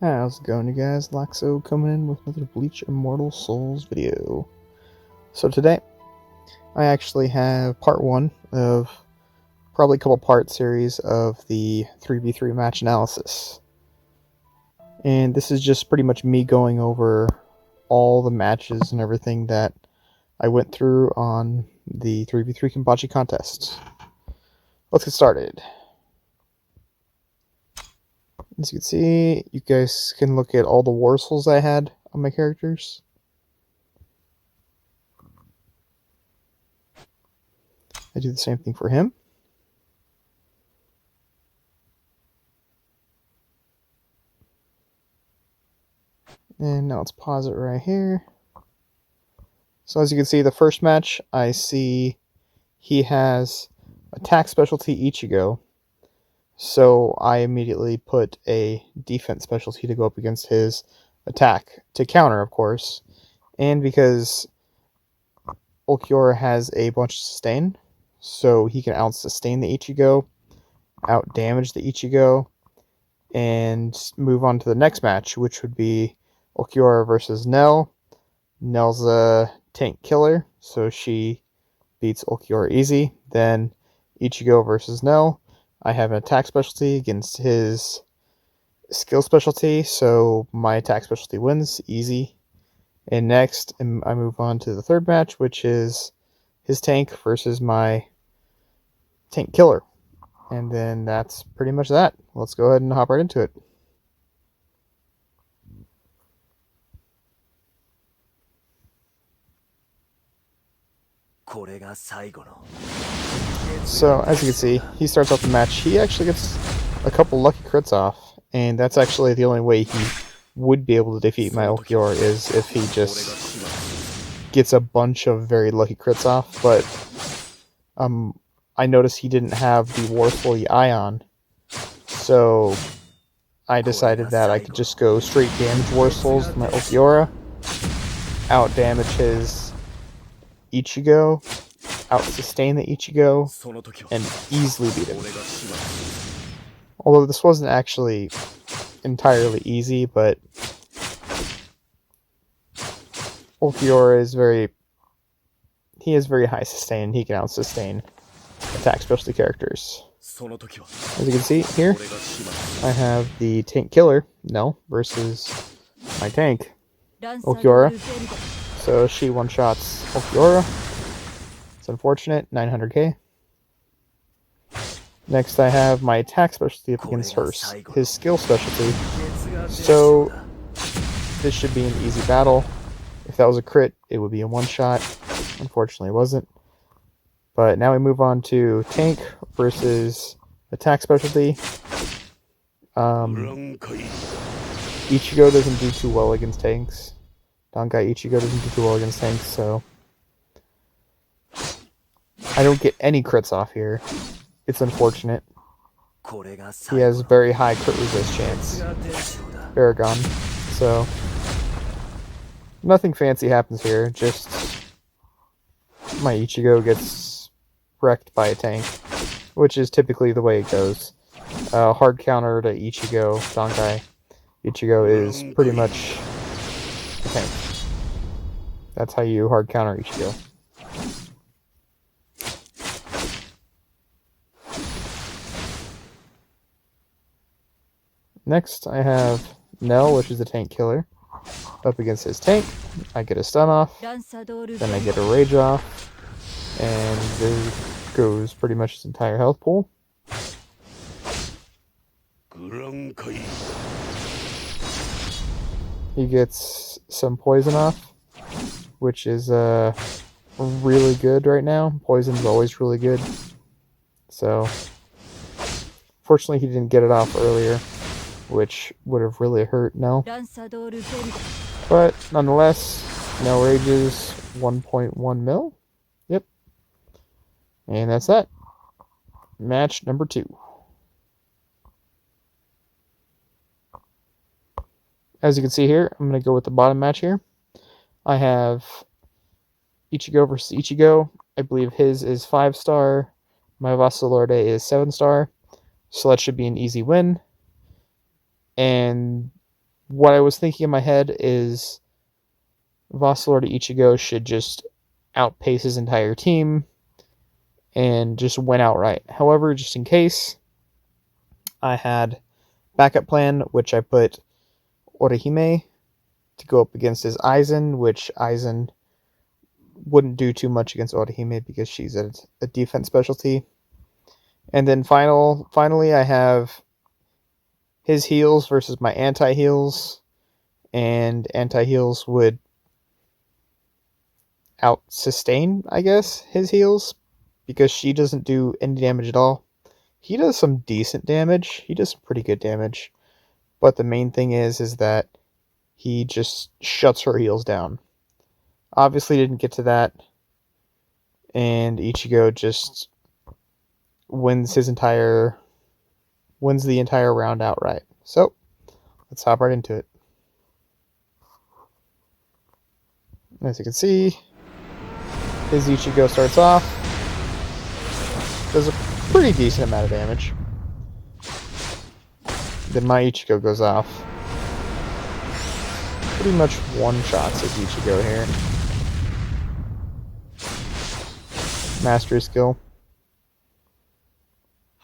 How's it going, you guys? Laxo coming in with another Bleach Immortal Souls video. So today, I actually have part 1 of probably a couple part series of the 3v3 match analysis. And this is just pretty much me going over all the matches and everything that I went through on the 3v3 Kenpachi contest. Let's get started. As you can see, you guys can look at all the war souls I had on my characters. I do the same thing for him. And now let's pause it right here. So as you can see, the first match, I see he has attack specialty Ichigo. So I immediately put a defense specialty to go up against his attack to counter, of course. And because Ulquiorra has a bunch of sustain, so he can out-sustain the Ichigo, out-damage the Ichigo, and move on to the next match, which would be Ulquiorra versus Nell. Nell's a tank killer, so she beats Ulquiorra easy. Then Ichigo versus Nell. I have an attack specialty against his skill specialty, so my attack specialty wins easy. And next, I move on to the third match, which is his tank versus my tank killer. And then that's pretty much that. Let's go ahead and hop right into it. So, as you can see, he starts off the match. He actually gets a couple lucky crits off, and that's actually the only way he would be able to defeat my Ulquiorra is if he just gets a bunch of very lucky crits off. But I noticed he didn't have the Warful Ion, so I decided that I could just go straight damage War Souls with my Ulquiorra, out damage his Ichigo, out-sustain the Ichigo, and easily beat him. Although this wasn't actually entirely easy, but Ulquiorra is he has very high sustain. He can out-sustain attack specialty characters. As you can see here, I have the tank killer, Nell, versus my tank, Ulquiorra. So she one-shots Ulquiorra. It's unfortunate, 900k. Next I have my attack specialty up against his skill specialty. So this should be an easy battle. If that was a crit, it would be a one-shot. Unfortunately it wasn't. But now we move on to tank versus attack specialty. Ichigo doesn't do too well against tanks. Dangai Ichigo doesn't do too well against tanks, so I don't get any crits off here. It's unfortunate. He has very high crit resist chance. Baragon. So nothing fancy happens here, just my Ichigo gets wrecked by a tank, which is typically the way it goes. Hard counter to Ichigo, Dangai Ichigo is pretty much a tank. That's how you hard counter Ichigo. Next, I have Nell, which is a tank killer, up against his tank. I get a stun off, then I get a rage off, and there goes pretty much his entire health pool. He gets some poison off, which is really good right now. Poison's always really good. So, fortunately he didn't get it off earlier, which would have really hurt Nell. But nonetheless, Nell rages 1.1 mil. Yep. And that's that. Match number 2. As you can see here, I'm going to go with the bottom match here. I have Ichigo versus Ichigo. I believe his is 5-star. My Vassalorde is 7-star. So that should be an easy win. And what I was thinking in my head is Vassalord Ichigo should just outpace his entire team and just win outright. However, just in case, I had backup plan, which I put Orihime to go up against his Aizen, which Aizen wouldn't do too much against Orihime because she's a defense specialty. And then finally, I have his heals versus my anti-heals, and anti-heals would out-sustain, I guess, his heals, because she doesn't do any damage at all. He does some decent damage. He does some pretty good damage. But the main thing is that he just shuts her heals down. Obviously didn't get to that. And Ichigo just wins the entire round outright. So, let's hop right into it. As you can see, his Ichigo starts off, does a pretty decent amount of damage. Then my Ichigo goes off. Pretty much one-shots his Ichigo here. Mastery skill.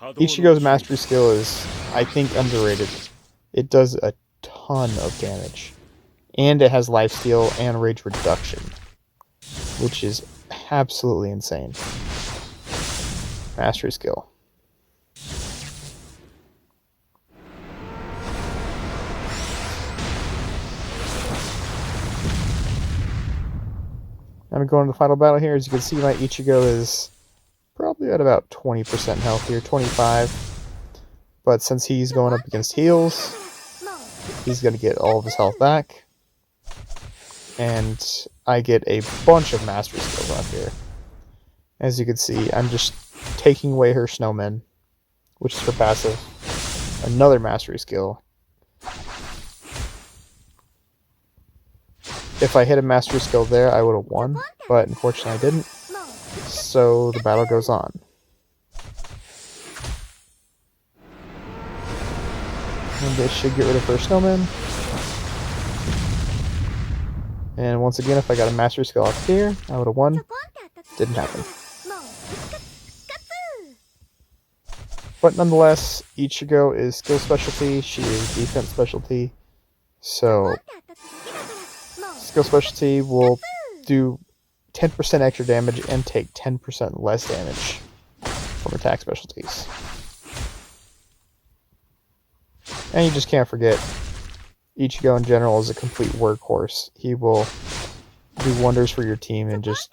Ichigo's mastery skill is, I think, underrated. It does a ton of damage. And it has lifesteal and rage reduction, which is absolutely insane. Mastery skill. I'm going to the final battle here. As you can see, my Ichigo is probably at about 20% health here, 25. But since he's going up against heals, he's going to get all of his health back. And I get a bunch of mastery skills out here. As you can see, I'm just taking away her snowmen, which is her passive. Another mastery skill. If I hit a mastery skill there, I would have won, but unfortunately I didn't. So the battle goes on. And this should get rid of her snowman. And once again, if I got a mastery skill off here, I would have won. Didn't happen. But nonetheless, Ichigo is skill specialty, she is defense specialty. So, skill specialty will do 10% extra damage and take 10% less damage from attack specialties. And you just can't forget, Ichigo in general is a complete workhorse. He will do wonders for your team and just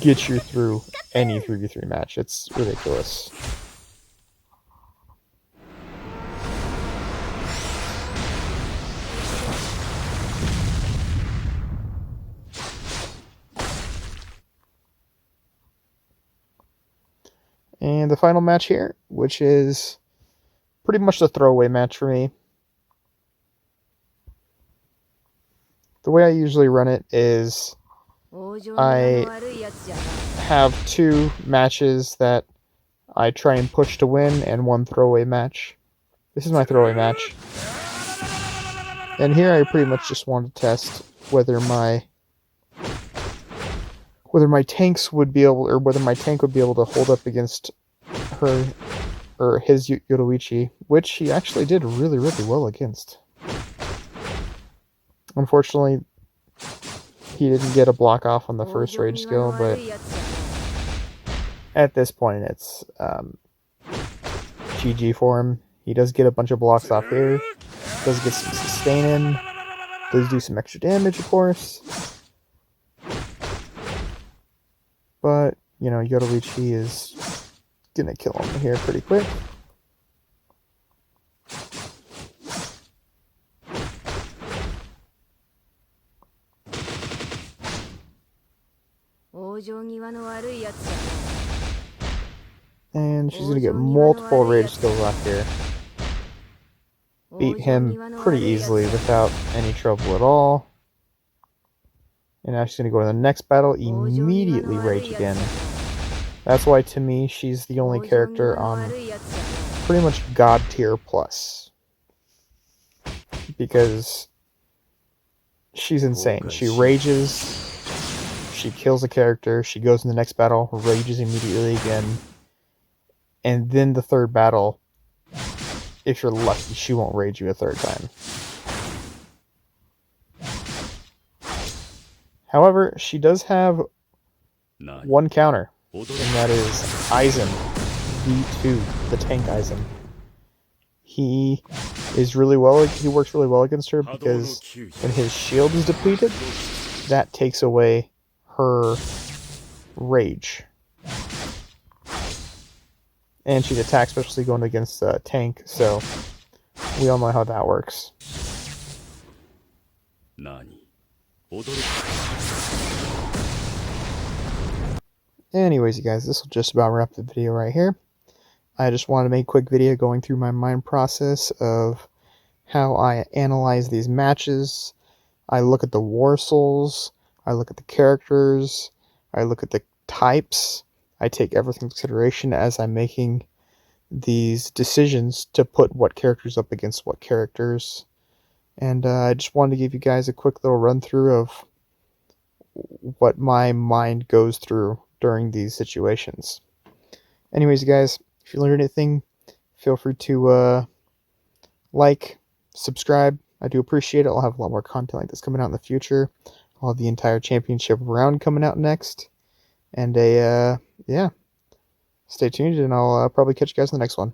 get you through any 3v3 match. It's ridiculous. And the final match here, which is pretty much the throwaway match for me. The way I usually run it is I have 2 matches that I try and push to win and 1 throwaway match. This is my throwaway match. And here I pretty much just want to test whether my tanks would be able, or whether my tank would be able to hold up against her or his Yoruichi, which he actually did really, really well against. Unfortunately, he didn't get a block off on the first rage skill, but at this point it's GG for him. He does get a bunch of blocks off here, does get some sustain in, does do some extra damage, of course. But, you know, Yoruichi is gonna kill him here pretty quick. And she's gonna get multiple rage skills off here. Beat him pretty easily without any trouble at all. And now she's gonna go to the next battle, immediately rage again. That's why, to me, she's the only character on pretty much God tier plus. because she's insane. She rages, she kills a character, she goes in the next battle, rages immediately again, and then the third battle, if you're lucky, she won't rage you a third time. However, she does have one counter, and that is Aizen V2, the tank Aizen. He works really well against her because when his shield is depleted, that takes away her rage. And she's attack specialty going against tank, so we all know how that works. Anyways, you guys, this will just about wrap the video right here. I just wanted to make a quick video going through my mind process of how I analyze these matches. I look at the war souls, I look at the characters, I look at the types. I take everything into consideration as I'm making these decisions to put what characters up against what characters. And I just wanted to give you guys a quick little run through of what my mind goes through during these situations. Anyways, guys, if you learned anything, feel free to like, subscribe. I do appreciate it. I'll have a lot more content like this coming out in the future. I'll have the entire championship round coming out next. And yeah, stay tuned, and I'll probably catch you guys in the next one.